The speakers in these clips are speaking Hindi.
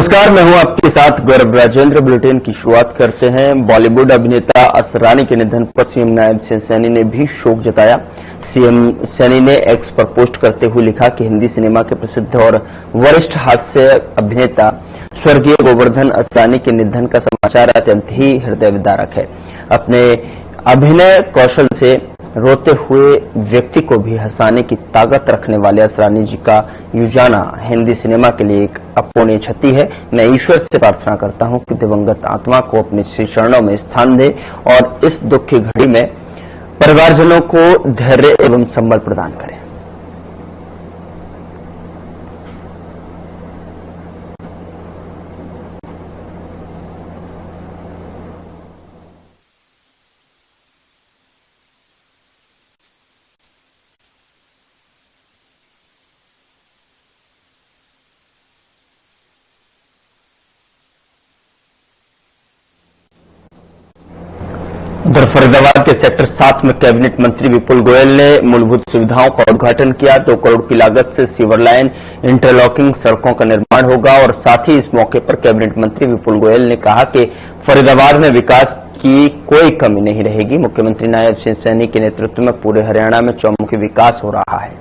नमस्कार, मैं हूं आपके साथ गौरव राजेंद्र। बुलेटिन की शुरुआत करते हैं। बॉलीवुड अभिनेता असरानी के निधन पर सीएम नायब सिंह सैनी ने भी शोक जताया। सीएम सैनी ने एक्स पर पोस्ट करते हुए लिखा कि हिंदी सिनेमा के प्रसिद्ध और वरिष्ठ हास्य अभिनेता स्वर्गीय गोवर्धन असरानी के निधन का समाचार अत्यंत ही हृदय विदारक है। अपने अभिनय कौशल से रोते हुए व्यक्ति को भी हंसाने की ताकत रखने वाले असरानी जी का जाना हिंदी सिनेमा के लिए एक अपूर्णीय क्षति है। मैं ईश्वर से प्रार्थना करता हूं कि दिवंगत आत्मा को अपने श्री चरणों में स्थान दे और इस दुख की घड़ी में परिवारजनों को धैर्य एवं संबल प्रदान करें। उधर फरीदाबाद के सेक्टर 7 में कैबिनेट मंत्री विपुल गोयल ने मूलभूत सुविधाओं का उद्घाटन किया। 2 करोड़ की लागत से सीवर लाइन, इंटरलॉकिंग सड़कों का निर्माण होगा और साथ ही इस मौके पर कैबिनेट मंत्री विपुल गोयल ने कहा कि फरीदाबाद में विकास की कोई कमी नहीं रहेगी। मुख्यमंत्री नायब सिंह सैनी के नेतृत्व में पूरे हरियाणा में चौमुखी विकास हो रहा है।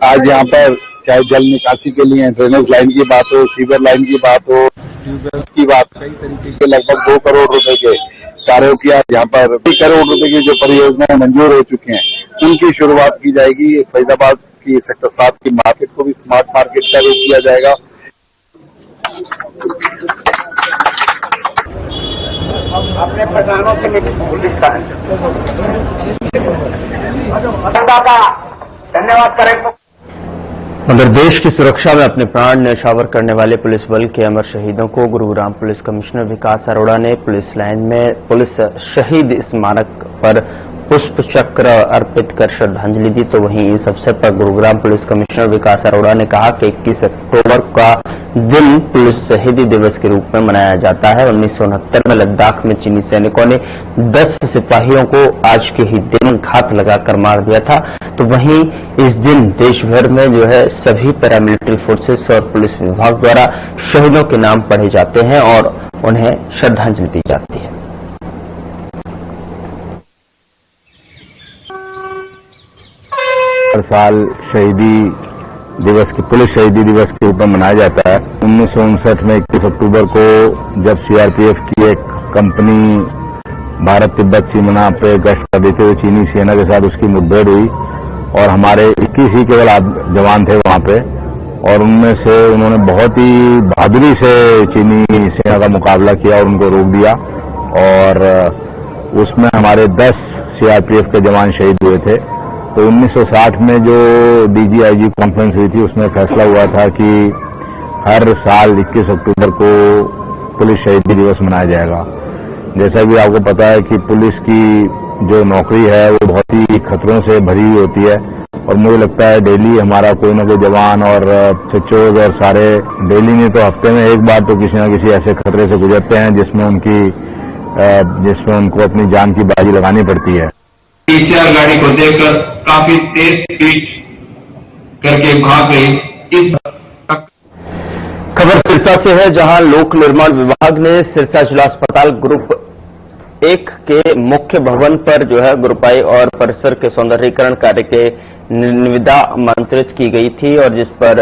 आज यहाँ पर चाहे जल निकासी के लिए ड्रेनेज लाइन की बात हो, सीवर लाइन की बात हो, की बात, कई तरीके के लगभग 2 करोड़ रुपए के कार्यों की आज यहाँ पर 2 करोड़ रुपए की जो परियोजनाएं मंजूर हो चुकी हैं, उनकी शुरुआत की जाएगी। फरीदाबाद की सेक्टर 7 की मार्केट को भी स्मार्ट मार्केट का रूप दिया जाएगा। अपने प्रधानों से लिखा है, धन्यवाद करें। मगर देश की सुरक्षा में अपने प्राण न्यौछावर करने वाले पुलिस बल के अमर शहीदों को गुरुग्राम पुलिस कमिश्नर विकास अरोड़ा ने पुलिस लाइन में पुलिस शहीद स्मारक पर पुष्प चक्र अर्पित कर श्रद्धांजलि दी। तो वहीं इस अवसर पर गुरुग्राम पुलिस कमिश्नर विकास अरोड़ा ने कहा कि 21 अक्टूबर का दिन पुलिस शहीदी दिवस के रूप में मनाया जाता है। 1969 में लद्दाख में चीनी सैनिकों ने 10 सिपाहियों को आज के ही दिन घात लगाकर मार दिया था। तो वहीं इस दिन देश भर में जो है सभी पैरामिलिट्री फोर्सेस और पुलिस विभाग द्वारा शहीदों के नाम पढ़े जाते हैं और उन्हें श्रद्धांजलि दी जाती है। हर साल शहीदी दिवस की पुलिस शहीदी दिवस के रूप में मनाया जाता है। 1959 में 21 अक्टूबर को जब सीआरपीएफ की एक कंपनी भारत तिब्बत सीमा पे गश्त कर देते हुए चीनी सेना के साथ उसकी मुठभेड़ हुई और हमारे 21 ही केवल जवान थे वहां पे और उनमें से उन्होंने बहुत ही बहादुरी से चीनी सेना का मुकाबला किया और उनको रोक दिया और उसमें हमारे 10 सीआरपीएफ के जवान शहीद हुए थे। तो 1960 में जो डीजीआईजी कॉन्फ्रेंस हुई थी उसमें फैसला हुआ था कि हर साल 21 अक्टूबर को पुलिस शहीदी दिवस मनाया जाएगा। जैसा भी आपको पता है कि पुलिस की जो नौकरी है वो बहुत ही खतरों से भरी हुई होती है और मुझे लगता है डेली हमारा कोई ना कोई जवान और सचोज और सारे डेली नहीं तो हफ्ते में एक बार तो किसी न किसी ऐसे खतरे से गुजरते हैं जिसमें उनको अपनी जान की बाजी लगानी पड़ती है। पीसीआर गाड़ी को देखकर काफी तेज स्पीड करके भाग गई। इस खबर सिरसा से है, जहां लोक निर्माण विभाग ने सिरसा जिला अस्पताल ग्रुप 1 के मुख्य भवन पर जो है ग्रुपाई और परिसर के सौंदर्यीकरण कार्य के निविदा आमंत्रित की गई थी और जिस पर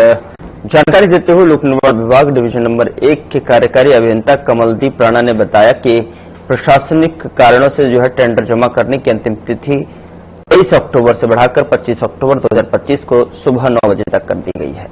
जानकारी देते हुए लोक निर्माण विभाग डिवीजन नंबर 1 के कार्यकारी अभियंता कमलदीप राणा ने बताया कि प्रशासनिक कारणों से जो है टेंडर जमा करने की अंतिम तिथि 23 अक्टूबर से बढ़ाकर 25 अक्टूबर 2025 को सुबह 9 बजे तक कर दी गई है।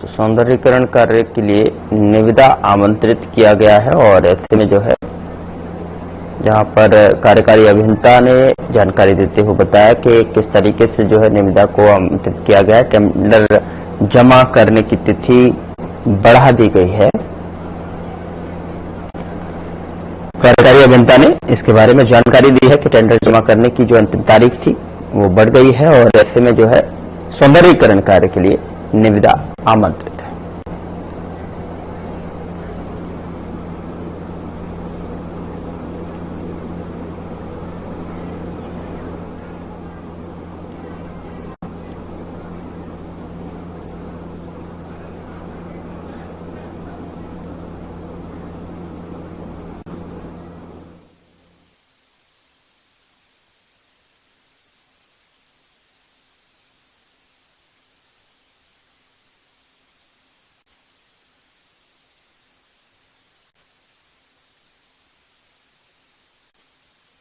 तो सौंदर्यीकरण कार्य के लिए निविदा आमंत्रित किया गया है और ऐसे में जो है जहां पर कार्यकारी अभियंता ने जानकारी देते हुए बताया कि किस तरीके से जो है निविदा को आमंत्रित किया गया है। टेंडर जमा करने की तिथि बढ़ा दी गई है कार्यकारी अभियंता ने इसके बारे में जानकारी दी है कि टेंडर जमा करने की जो अंतिम तारीख थी वो बढ़ गई है और ऐसे में जो है सौंदर्यीकरण कार्य के लिए निविदा आमंत्रित है।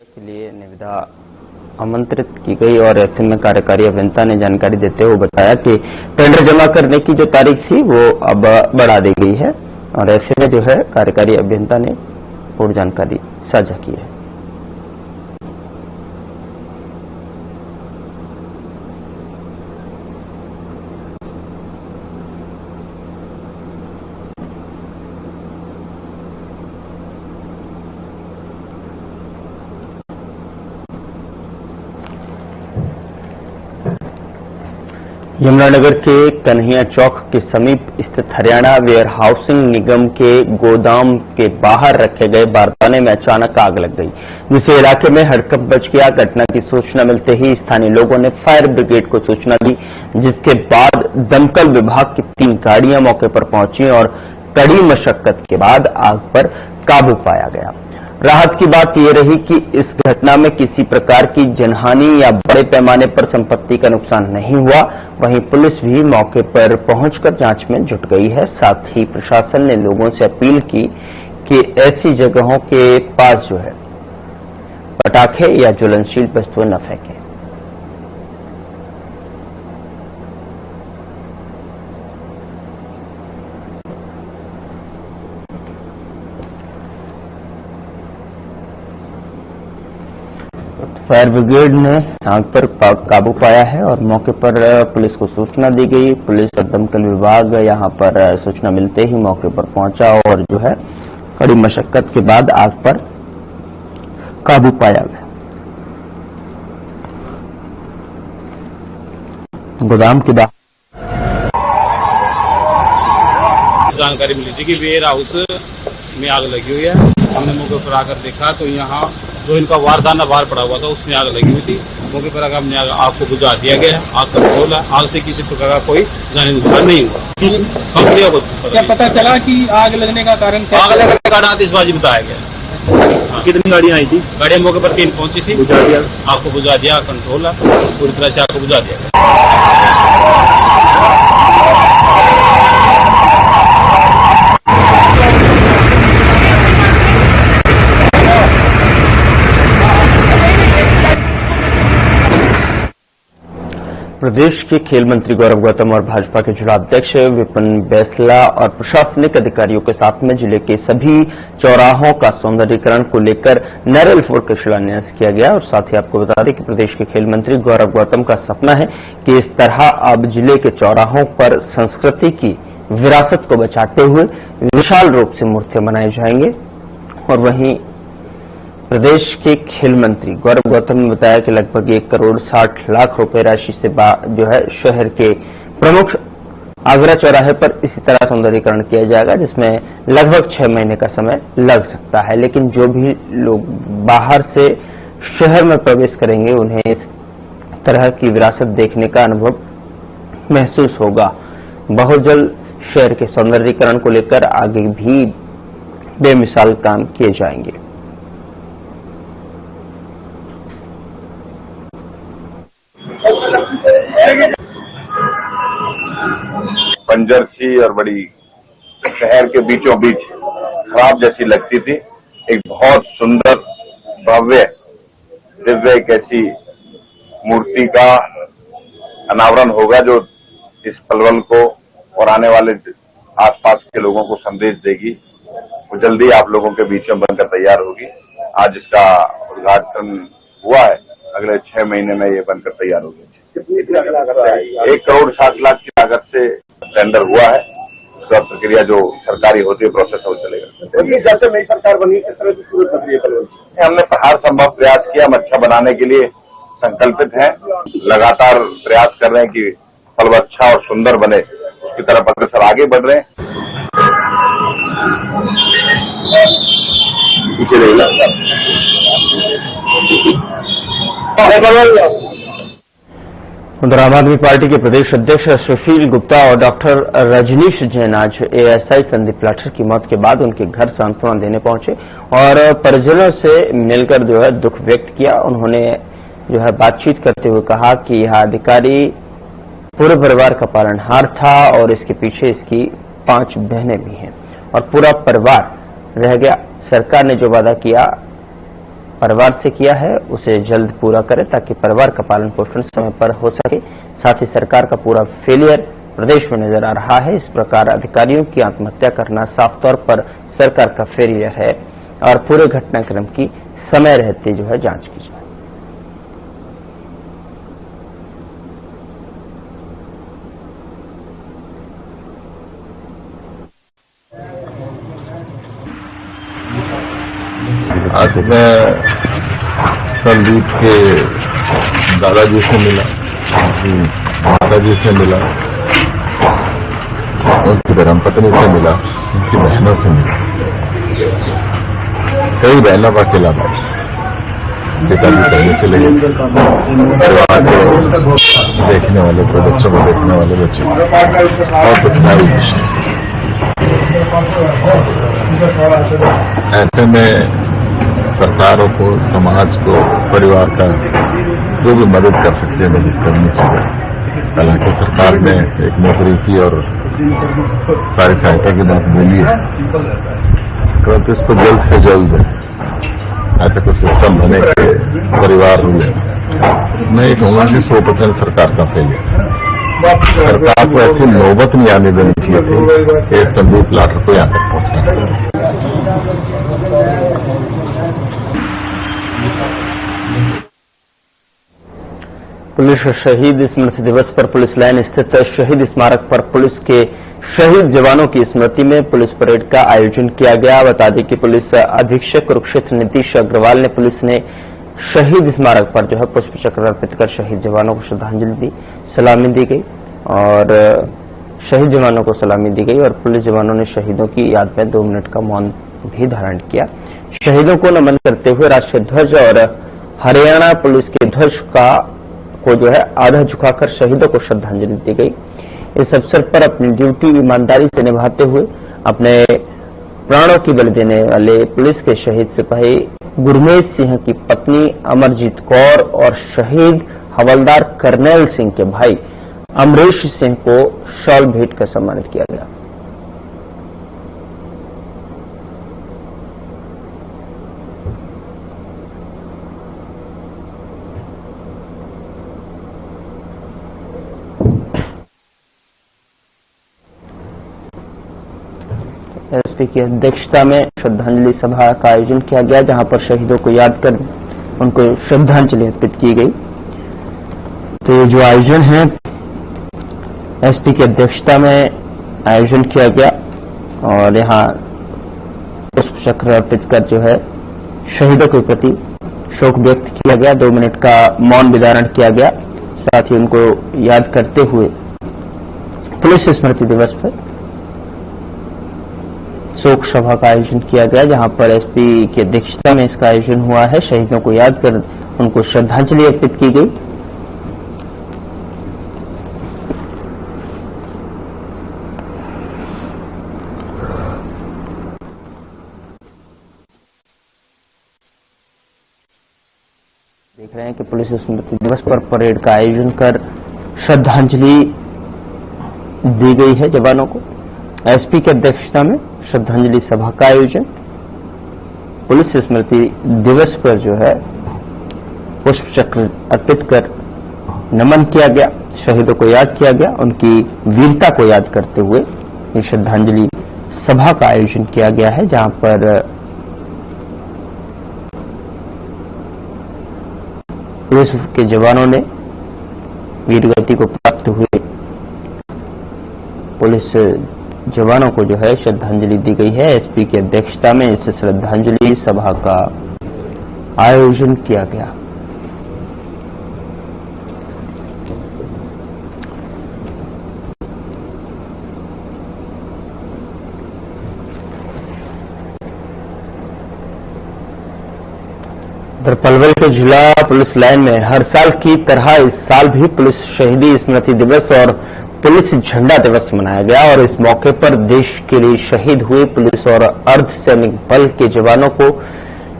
के लिए निविदा आमंत्रित की गई और ऐसे में कार्यकारी अभियंता ने जानकारी देते हुए बताया कि टेंडर जमा करने की जो तारीख थी वो अब बढ़ा दी गई है और ऐसे में जो है कार्यकारी अभियंता ने पूर्ण जानकारी साझा की है। यमुनानगर के कन्हैया चौक के समीप स्थित हरियाणा वेयर हाउसिंग निगम के गोदाम के बाहर रखे गए बारदाने में अचानक आग लग गई, जिससे इलाके में हड़कंप मच गया। घटना की सूचना मिलते ही स्थानीय लोगों ने फायर ब्रिगेड को सूचना दी, जिसके बाद दमकल विभाग की 3 गाड़ियां मौके पर पहुंची और कड़ी मशक्कत के बाद आग पर काबू पाया गया। राहत की बात यह रही कि इस घटना में किसी प्रकार की जनहानि या बड़े पैमाने पर संपत्ति का नुकसान नहीं हुआ। वहीं पुलिस भी मौके पर पहुंचकर जांच में जुट गई है। साथ ही प्रशासन ने लोगों से अपील की कि ऐसी जगहों के पास जो है पटाखे या ज्वलनशील वस्तुएं न फेंकें। फायर ब्रिगेड ने आग पर काबू पाया है और मौके पर पुलिस को सूचना दी गई। पुलिस और दमकल विभाग यहां पर सूचना मिलते ही मौके पर पहुंचा और जो है कड़ी मशक्कत के बाद आग पर काबू पाया गया। गोदाम के बाहर जानकारी मिली थी कि वेयर हाउस में आग लगी हुई है। हमने मौके पर आकर देखा तो यहाँ जो इनका वारदाना बाहर पड़ा हुआ था उसमें आग लगी हुई थी। मौके पर आकर हमने आग को बुझा दिया गया। आग कंट्रोल है। आग से किसी प्रकार का कोई जानी नुकसान नहीं हुआ। कंपनियों को क्या पता चला कि आग लगने का कारण क्या? आग लगने का कारण आतिशबाजी बताया गया। कितनी गाड़ियां आई थी? गाड़ियां मौके पर 3 पहुंची थी। बुझा दिया? आग को बुझा दिया। कंट्रोल है। पूरी तरह से आग को बुझा दिया गया। प्रदेश के खेल मंत्री गौरव गौतम और भाजपा के जिला अध्यक्ष विपिन बैसला और प्रशासनिक अधिकारियों के साथ में जिले के सभी चौराहों का सौंदर्यीकरण को लेकर नैरल फोर्ड का शिलान्यास किया गया। और साथ ही आपको बता दें कि प्रदेश के खेल मंत्री गौरव गौतम का सपना है कि इस तरह अब जिले के चौराहों पर संस्कृति की विरासत को बचाते हुए विशाल रूप से मूर्तियां बनाई जाएंगे। और वहीं प्रदेश के खेल मंत्री गौरव गौतम ने बताया कि लगभग 1 करोड़ 60 लाख रुपए राशि से जो है शहर के प्रमुख आगरा चौराहे पर इसी तरह सौंदर्यीकरण किया जाएगा, जिसमें लगभग 6 महीने का समय लग सकता है। लेकिन जो भी लोग बाहर से शहर में प्रवेश करेंगे उन्हें इस तरह की विरासत देखने का अनुभव महसूस होगा। बहुत जल्द शहर के सौंदर्यीकरण को लेकर आगे भी बेमिसाल काम किए जाएंगे। बंजर सी और बड़ी शहर के बीचों बीच खराब जैसी लगती थी, एक बहुत सुंदर भव्य दिव्य एक ऐसी मूर्ति का अनावरण होगा जो इस पलवल को और आने वाले आसपास के लोगों को संदेश देगी। वो जल्दी आप लोगों के बीच में बनकर तैयार होगी। आज इसका उद्घाटन हुआ है, अगले 6 महीने में ये बनकर तैयार होगी। 1 करोड़ 60 लाख की लागत से टेंडर हुआ है। उसका प्रक्रिया जो सरकारी होती है प्रोसेस है वो चलेगा। जब से नई सरकार बनी इस तरह की शुरू कर दी है कल हमने हर संभव प्रयास किया, हम अच्छा बनाने के लिए संकल्पित हैं, लगातार प्रयास कर रहे हैं कि पल अच्छा और सुंदर बने, उसकी तरफ अग्रसर आगे बढ़ रहे हैं। पीछे उधर आम आदमी पार्टी के प्रदेश अध्यक्ष सुशील गुप्ता और डॉक्टर रजनीश जैन आज एएसआई संदीप लाठर की मौत के बाद उनके घर सांत्वना देने पहुंचे और परिजनों से मिलकर जो है दुख व्यक्त किया। उन्होंने जो है बातचीत करते हुए कहा कि यह अधिकारी पूरे परिवार का पालनहार था और इसके पीछे इसकी 5 बहनें भी हैं और पूरा परिवार रह गया। सरकार ने जो वादा किया परिवार से किया है उसे जल्द पूरा करे ताकि परिवार का पालन पोषण समय पर हो सके। साथ ही सरकार का पूरा फेलियर प्रदेश में नजर आ रहा है। इस प्रकार अधिकारियों की आत्महत्या करना साफ तौर पर सरकार का फेलियर है और पूरे घटनाक्रम की समय रहते जो है जांच की जाए। आज मैं संदीप के दादाजी से मिला, माताजी से मिला, उनकी धर्मपत्नी से मिला, उनकी बहनों से मिला, कई बहनों का अकेला था। पिताजी पहले चले गए, परिवार को देखने वाले, बच्चों को देखने वाले बच्चे और कुछ नहीं। ऐसे में सरकारों को, समाज को, परिवार का जो भी मदद कर सकते हैं मदद करनी चाहिए। हालांकि सरकार ने एक नौकरी की और सारी सहायता की बात बोली है, परंतु इसको जल्द से जल्द ऐसा कुछ सिस्टम बने के परिवार हुए। मैं ये कहूंगा कि 100% सरकार का फेलियर। सरकार को ऐसी नौबत नहीं आने देनी चाहिए थी कि संदीप लाठर को यहां तक पहुंचा। पुलिस शहीद स्मृति दिवस पर पुलिस लाइन स्थित शहीद स्मारक पर पुलिस के शहीद जवानों की स्मृति में पुलिस परेड का आयोजन किया गया। बता दें कि पुलिस अधीक्षक कुरुक्षेत्र नीतीश अग्रवाल ने पुलिस ने शहीद स्मारक पर जो है पुष्प चक्र अर्पित कर शहीद जवानों को श्रद्धांजलि दी, सलामी दी गई और शहीद जवानों को सलामी दी गई और पुलिस जवानों ने शहीदों की याद में 2 मिनट का मौन भी धारण किया। शहीदों को नमन करते हुए राष्ट्रीय ध्वज और हरियाणा पुलिस के ध्वज को जो है आधा झुकाकर शहीदों को श्रद्धांजलि दी गई। इस अवसर पर अपनी ड्यूटी ईमानदारी से निभाते हुए अपने प्राणों की बलि देने वाले पुलिस के शहीद सिपाही गुरमेज सिंह की पत्नी अमरजीत कौर और शहीद हवलदार करनैल सिंह के भाई अमरीश सिंह को शॉल भेंट कर सम्मानित किया गया। एसपी की अध्यक्षता में श्रद्धांजलि सभा का आयोजन किया गया जहां पर शहीदों को याद कर उनको श्रद्धांजलि अर्पित की गई। तो ये जो आयोजन है एसपी की अध्यक्षता में आयोजन किया गया और यहां पुष्प चक्र अर्पित कर जो है शहीदों के प्रति शोक व्यक्त किया गया। 2 मिनट का मौन विदारण किया गया। साथ ही उनको याद करते हुए पुलिस स्मृति दिवस पर शोक सभा का आयोजन किया गया जहां पर एसपी की अध्यक्षता में इसका आयोजन हुआ है। शहीदों को याद कर उनको श्रद्धांजलि अर्पित की गई। देख रहे हैं कि पुलिस स्मृति दिवस पर परेड का आयोजन कर श्रद्धांजलि दी गई है जवानों को। एसपी की अध्यक्षता में श्रद्धांजलि सभा का आयोजन, पुलिस स्मृति दिवस पर जो है पुष्प चक्र अर्पित कर नमन किया गया, शहीदों को याद किया गया, उनकी वीरता को याद करते हुए ये श्रद्धांजलि सभा का आयोजन किया गया है जहां पर पुलिस के जवानों ने वीरगति को प्राप्त हुए पुलिस जवानों को जो है श्रद्धांजलि दी गई है। एसपी की अध्यक्षता में इस श्रद्धांजलि सभा का आयोजन किया गया। पलवल के जिला पुलिस लाइन में हर साल की तरह इस साल भी पुलिस शहीदी स्मृति दिवस और पुलिस झंडा दिवस मनाया गया और इस मौके पर देश के लिए शहीद हुए पुलिस और अर्धसैनिक बल के जवानों को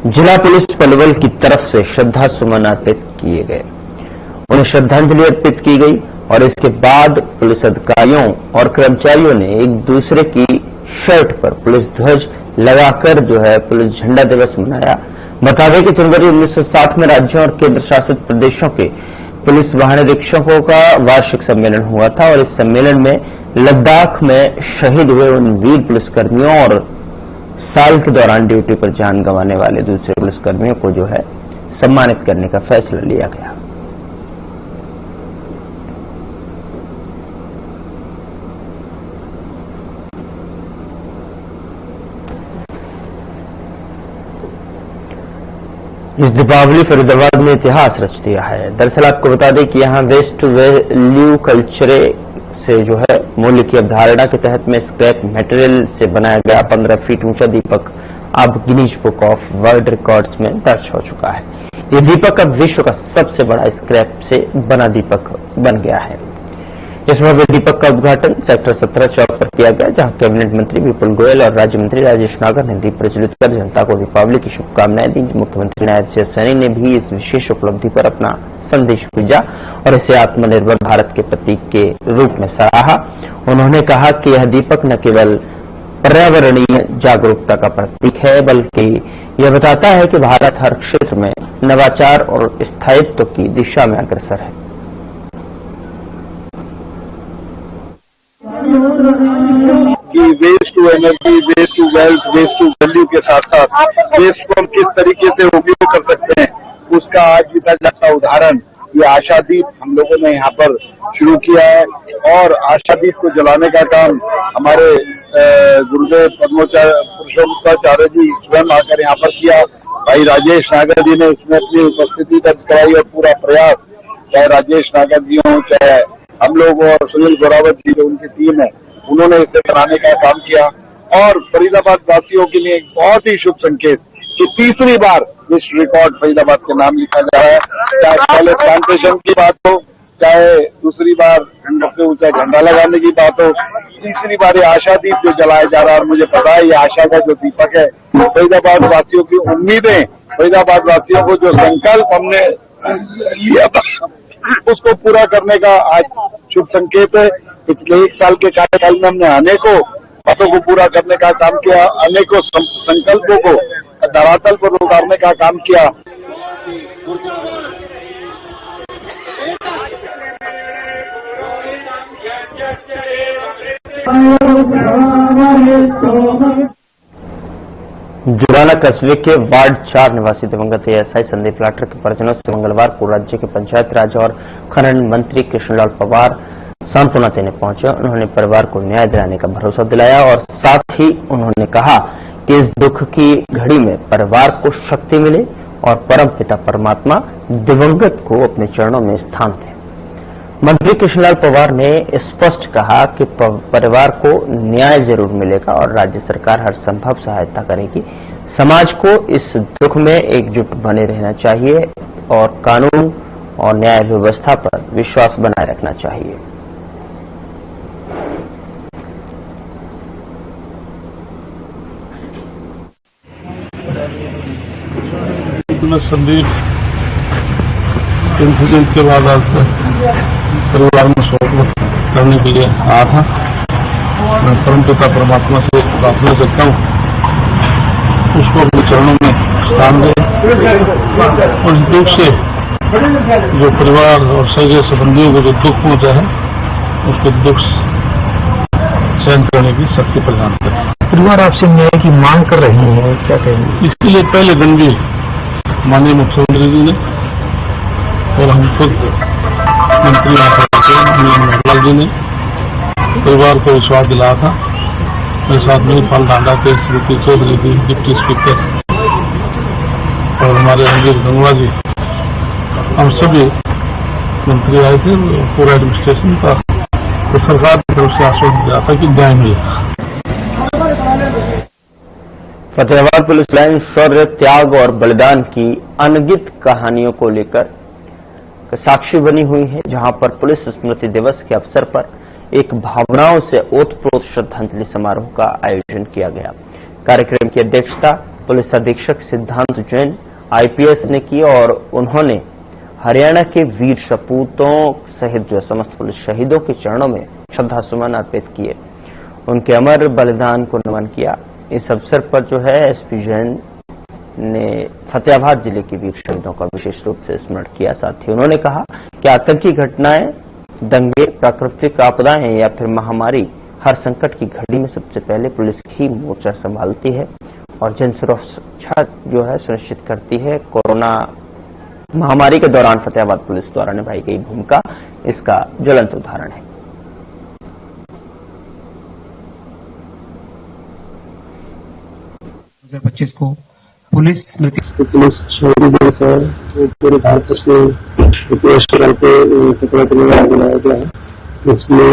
जिला पुलिस पलवल की तरफ से श्रद्धा सुमन अर्पित किए गए। उन्हें श्रद्धांजलि अर्पित की गई और इसके बाद पुलिस अधिकारियों और कर्मचारियों ने एक दूसरे की शर्ट पर पुलिस ध्वज लगाकर जो है पुलिस झंडा दिवस मनाया। बता दें कि जनवरी 1960 में राज्यों और केंद्र शासित प्रदेशों के पुलिस महानिरीक्षकों का वार्षिक सम्मेलन हुआ था और इस सम्मेलन में लद्दाख में शहीद हुए उन वीर पुलिसकर्मियों और साल के दौरान ड्यूटी पर जान गंवाने वाले दूसरे पुलिसकर्मियों को जो है सम्मानित करने का फैसला लिया गया। इस दीपावली फरीदाबाद में इतिहास रच दिया है। दरअसल आपको बता दें कि यहां वेस्ट वैल्यू कल्चर से जो है मूल्य की अवधारणा के तहत में स्क्रैप मटेरियल से बनाया गया 15 फीट ऊंचा दीपक अब Guinness book of world records में दर्ज हो चुका है। ये दीपक अब विश्व का सबसे बड़ा स्क्रैप से बना दीपक बन गया है। इस भव्य दीपक का उद्घाटन सेक्टर 17 चौक पर किया गया, जहां कैबिनेट मंत्री विपुल गोयल और राज्य मंत्री राजेश नागर ने दीप प्रज्वलित कर जनता को दीपावली की शुभकामनाएं दी। मुख्यमंत्री नायब सैनी ने भी इस विशेष उपलब्धि पर अपना संदेश भेजा और इसे आत्मनिर्भर भारत के प्रतीक के रूप में सराहा। उन्होंने कहा कि यह दीपक न केवल पर्यावरणीय जागरूकता का प्रतीक है, बल्कि यह बताता है कि भारत हर क्षेत्र में नवाचार और स्थायित्व की दिशा में अग्रसर है। कि waste to energy, waste to wealth, waste to value के साथ साथ वेस्ट को हम किस तरीके से उपयोग कर सकते हैं, उसका आज बीता जाता उदाहरण ये आशादीप हम लोगों ने यहाँ पर शुरू किया है। और आशादीप को जलाने का काम हमारे गुरुदेव पुरुषोत्तमाचार्य जी स्वयं आकर यहाँ पर किया। भाई राजेश नागर जी ने इसमें अपनी उपस्थिति दर्ज कराई और पूरा प्रयास, चाहे राजेश नागर जी हों, चाहे हम लोग और सुनील गोरावत जी जो उनकी टीम है, उन्होंने इसे बनाने का काम किया। और फरीदाबाद वासियों के लिए एक बहुत ही शुभ संकेत कि तीसरी बार विश्व रिकॉर्ड फरीदाबाद के नाम लिखा जा रहा है। चाहे पहले प्लांटेशन की बात हो, चाहे दूसरी बार सबसे ऊंचा झंडा लगाने की बात हो, तीसरी बार ये आशादीप जो जलाया जा रहा है। और मुझे पता है ये आशा का जो दीपक है, फरीदाबाद वासियों की उम्मीदें, फरीदाबाद वासियों को जो संकल्प हमने लिया था उसको पूरा करने का आज शुभ संकेत है। पिछले 1 साल के कार्यकाल में हमने अनेकों बातों को पूरा करने का काम किया, अनेकों संकल्पों को धरातल पर उतारने का काम किया। जुराना कस्बे के वार्ड 4 निवासी दिवंगत एएसआई संदीप लाठर के परिजनों से मंगलवार को राज्य के पंचायत राज और खनन मंत्री कृष्णलाल पवार सांत्वना देने पहुंचे। उन्होंने परिवार को न्याय दिलाने का भरोसा दिलाया और साथ ही उन्होंने कहा कि इस दुख की घड़ी में परिवार को शक्ति मिले और परमपिता परमात्मा दिवंगत को अपने चरणों में स्थान दें। मंत्री कृष्णलाल पवार ने स्पष्ट कहा कि परिवार को न्याय जरूर मिलेगा और राज्य सरकार हर संभव सहायता करेगी। समाज को इस दुख में एकजुट बने रहना चाहिए और कानून और न्याय व्यवस्था पर विश्वास बनाए रखना चाहिए। संदीप इंसिडेंट के बाद आज परिवार में शोक करने के लिए आया था। मैं परमपिता परमात्मा से प्रार्थना करता हूँ उसको अपने चरणों में स्थान दे और इस दुख से जो परिवार और सगे संबंधियों को जो दुख पहुंचा है उसको दुख सहन करने की शक्ति प्रदान करे। परिवार आपसे न्याय की मांग कर रही है, क्या कहेंगे? इसके लिए पहले दिन भी माननीय मुख्यमंत्री जी ने और हम खुद मंत्री नागलाल जी ने परिवार को विश्वास दिलाया था मेरे साथ नीलपाल ढांडा के श्रीमती चौधरी जी डिप्टी स्पीकर और हमारे रणजीत गंगवा जी, हम सभी मंत्री आए थे। पूरा एडमिनिस्ट्रेशन का तो सरकार की तरफ से आश्वासन दिया था कि न्याय मिलेगा। फतेहाबाद पुलिस लाइन शौर्य, त्याग और बलिदान की अनगिनत कहानियों को लेकर साक्षी बनी हुई है, जहां पर पुलिस स्मृति दिवस के अवसर पर एक भावनाओं से ओतप्रोत श्रद्धांजलि समारोह का आयोजन किया गया। कार्यक्रम की अध्यक्षता पुलिस अधीक्षक सिद्धांत जैन आईपीएस ने की और उन्होंने हरियाणा के वीर सपूतों सहित जो समस्त पुलिस शहीदों के चरणों में श्रद्धासुमन अर्पित किए, उनके अमर बलिदान को नमन किया। इस अवसर पर जो है एसपी जैन ने फतेहाबाद जिले के वीर शहीदों का विशेष रूप से स्मरण किया। साथ ही उन्होंने कहा कि आतंकी घटनाएं, दंगे, प्राकृतिक आपदाएं या फिर महामारी, हर संकट की घड़ी में सबसे पहले पुलिस ही मोर्चा संभालती है और जन सुरक्षा जो है सुनिश्चित करती है। कोरोना महामारी के दौरान फतेहाबाद पुलिस द्वारा निभाई गई भूमिका इसका ज्वलंत उदाहरण है। 2025 को पुलिस स्मृति शहीदी दिवस है, जो पूरे भारतवर्ष में देश के फतेहाबाद में मनाया गया है। इसमें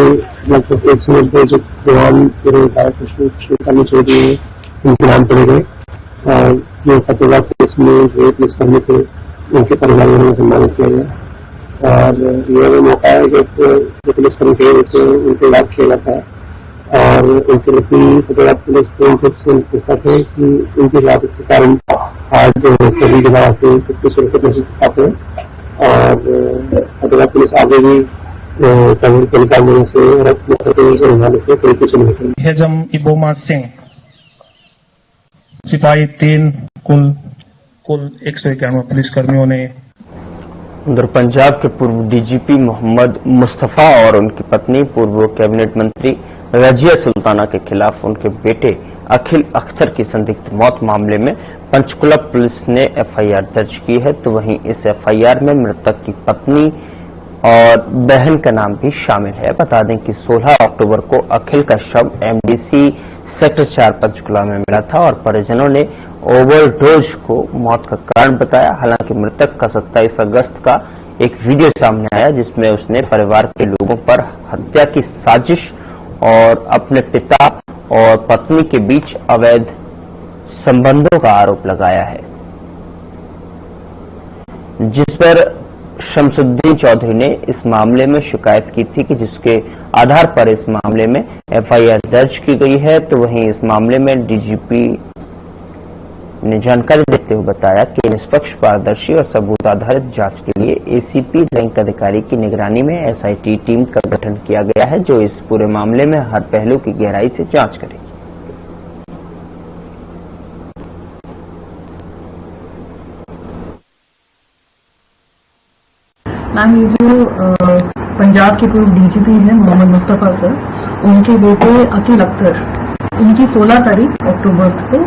लगभग 190 जो जवान पूरे भारतवर्ष में शहीद छोड़ दिए, उनके नाम पड़े गए और जो फतेहाबाद पुलिस में जो पुलिसकर्मी थे उनके परिवारों में सम्मानित किया गया। और यह भी मौका है जब जो पुलिसकर्मी गए थे उनको याद किया जाता है और उनके लिए फतेहाबाद पुलिस के साथ है कि उनकी याद के कारण आज सभी जगह से कुछ सुरक्षित महसूस पाते हैं और फतेहाबाद पुलिस आगे भी को निकालने से और निभाने से कोई कुछ नहीं है। हेजम इबोमा सिंह, सिपाही 3, कुल 191 पुलिसकर्मियों ने। उधर पंजाब के पूर्व डीजीपी मोहम्मद मुस्तफा और उनकी पत्नी पूर्व कैबिनेट मंत्री रजिया सुल्ताना के खिलाफ उनके बेटे अखिल अख्तर की संदिग्ध मौत मामले में पंचकुला पुलिस ने एफआईआर दर्ज की है। तो वहीं इस एफआईआर में मृतक की पत्नी और बहन का नाम भी शामिल है। बता दें कि 16 अक्टूबर को अखिल का शव एमडीसी सेक्टर 4 पंचकुला में मिला था और परिजनों ने ओवरडोज को मौत का कारण बताया। हालांकि मृतक का 27 अगस्त का एक वीडियो सामने आया जिसमें उसने परिवार के लोगों पर हत्या की साजिश और अपने पिता और पत्नी के बीच अवैध संबंधों का आरोप लगाया है, जिस पर शमसुद्दीन चौधरी ने इस मामले में शिकायत की थी कि जिसके आधार पर इस मामले में एफआईआर दर्ज की गई है। तो वहीं इस मामले में डीजीपी ने जानकारी देते हुए बताया कि निष्पक्ष, पारदर्शी और सबूत आधारित जांच के लिए एसीपी रैंक अधिकारी की निगरानी में एसआईटी टीम का गठन किया गया है, जो इस पूरे मामले में हर पहलू की गहराई से जांच करेगी। मैम, ये जो पंजाब के पूर्व डीजीपी हैं मोहम्मद मुस्तफा सर, उनके बेटे अखिल अख्तर, उनकी 16 तारीख अक्टूबर को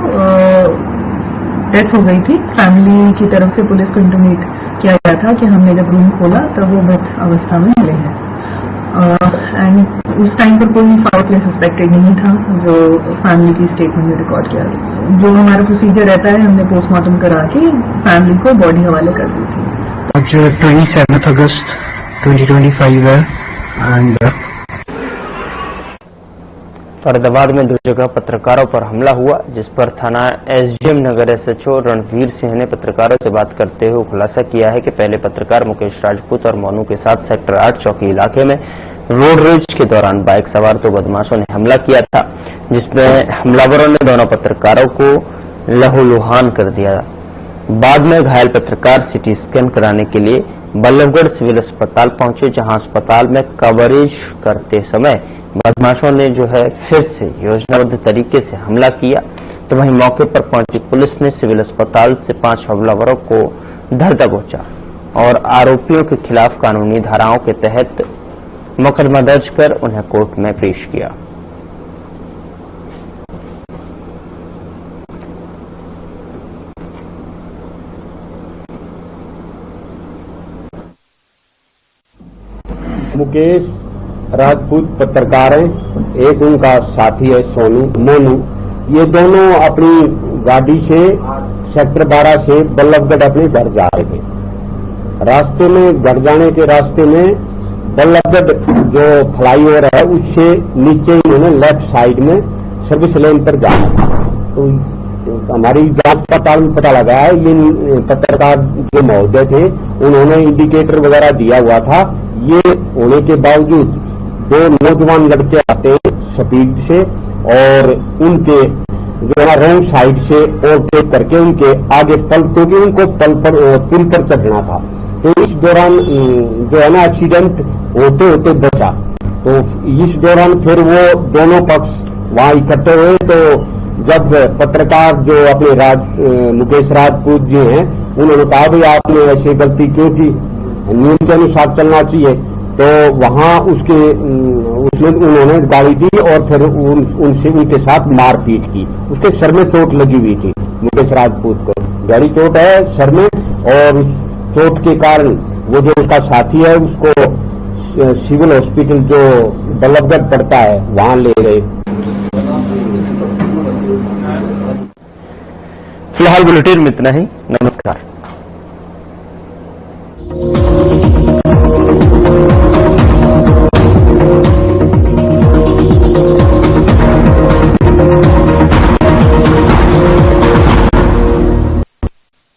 डेथ हो गई थी। फैमिली की तरफ से पुलिस को इंटीमेट किया गया था कि हमने जब रूम खोला तब वो मृत अवस्था में मिले हैं एंड उस टाइम पर कोई फाउल प्ले सस्पेक्टेड नहीं था, जो फैमिली की स्टेटमेंट में रिकॉर्ड किया गया। जो हमारा प्रोसीजर रहता है, हमने पोस्टमार्टम करा के फैमिली को बॉडी हवाले कर दी थी। आज 27 अगस्त 2025 है एंड फरीदाबाद में 2 जगह पत्रकारों पर हमला हुआ, जिस पर थाना एसडीएम नगर एसएचओ रणवीर सिंह ने पत्रकारों से बात करते हुए खुलासा किया है कि पहले पत्रकार मुकेश राजपूत और मोनू के साथ सेक्टर 8 चौकी इलाके में रोड रेज के दौरान बाइक सवार 2 बदमाशों ने हमला किया था, जिसमें हमलावरों ने दोनों पत्रकारों को लहूलुहान कर दिया। बाद में घायल पत्रकार सिटी स्कैन कराने के लिए बल्लभगढ़ सिविल अस्पताल पहुंचे, जहां अस्पताल में कवरेज करते समय बदमाशों ने जो है फिर से योजनाबद्ध तरीके से हमला किया। तो वहीं मौके पर पहुंची पुलिस ने सिविल अस्पताल से 5 हमलावरों को धर दबोचा और आरोपियों के खिलाफ कानूनी धाराओं के तहत मुकदमा दर्ज कर उन्हें कोर्ट में पेश किया। मुकेश राजपूत पत्रकार हैं, एक उनका साथी है मोनू। ये दोनों अपनी गाड़ी से सेक्टर 12 से बल्लभगढ़ अपने घर जा रहे थे। रास्ते में घर जाने के रास्ते में बल्लभगढ़ जो फ्लाईओवर है उससे नीचे इन्होंने लेफ्ट साइड में सर्विस लेन पर जाना था। तो हमारी जांच पड़ताल में पता लगा है ये पत्रकार जो महोदय थे उन्होंने इंडिकेटर वगैरह दिया हुआ था। ये होने के बावजूद दो नौजवान लड़के आते हैं स्पीड से और उनके जो है रोंग साइड से ओवरटेक करके उनके आगे क्योंकि उनको पुल पर चढ़ना था। तो इस दौरान जो है ना एक्सीडेंट होते होते बचा। तो इस दौरान फिर वो दोनों पक्ष वहां इकट्ठे हुए। तो जब पत्रकार जो अपने मुकेश राजपूत जी हैं उन्होंने कहा भाई आपने ऐसी गलती क्यों की, नियम के अनुसार चलना चाहिए। तो वहां उसमें उन्होंने गाली दी और फिर उनसे उनके साथ मारपीट की। उसके सर में चोट लगी हुई थी मुकेश राजपूत को, गहरी चोट है सर में। और चोट के कारण वो जो उसका साथी है उसको सिविल हॉस्पिटल जो बल्लभगढ़ पड़ता है वहां ले गए। फिलहाल बुलेटिन में इतना ही। नमस्कार।